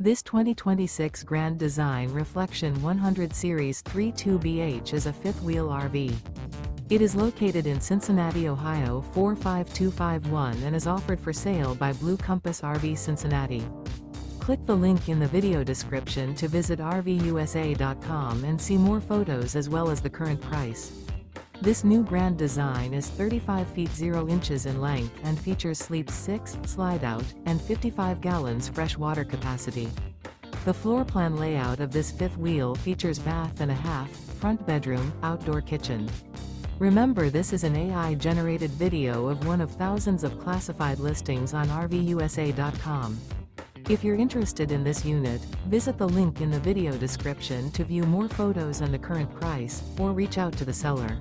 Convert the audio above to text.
This 2026 Grand Design Reflection 100 Series 32BH is a fifth-wheel RV. It is located in Cincinnati, Ohio 45251 and is offered for sale by Blue Compass RV Cincinnati. Click the link in the video description to visit RVUSA.com and see more photos as well as the current price. This new Grand Design is 35 feet 0 inches in length and features Sleep 6, Slideout, and 55 gallons fresh water capacity. The floor plan layout of this fifth wheel features bath and a half, front bedroom, outdoor kitchen. Remember, this is an AI-generated video of one of thousands of classified listings on RVUSA.com. If you're interested in this unit, visit the link in the video description to view more photos and the current price, or reach out to the seller.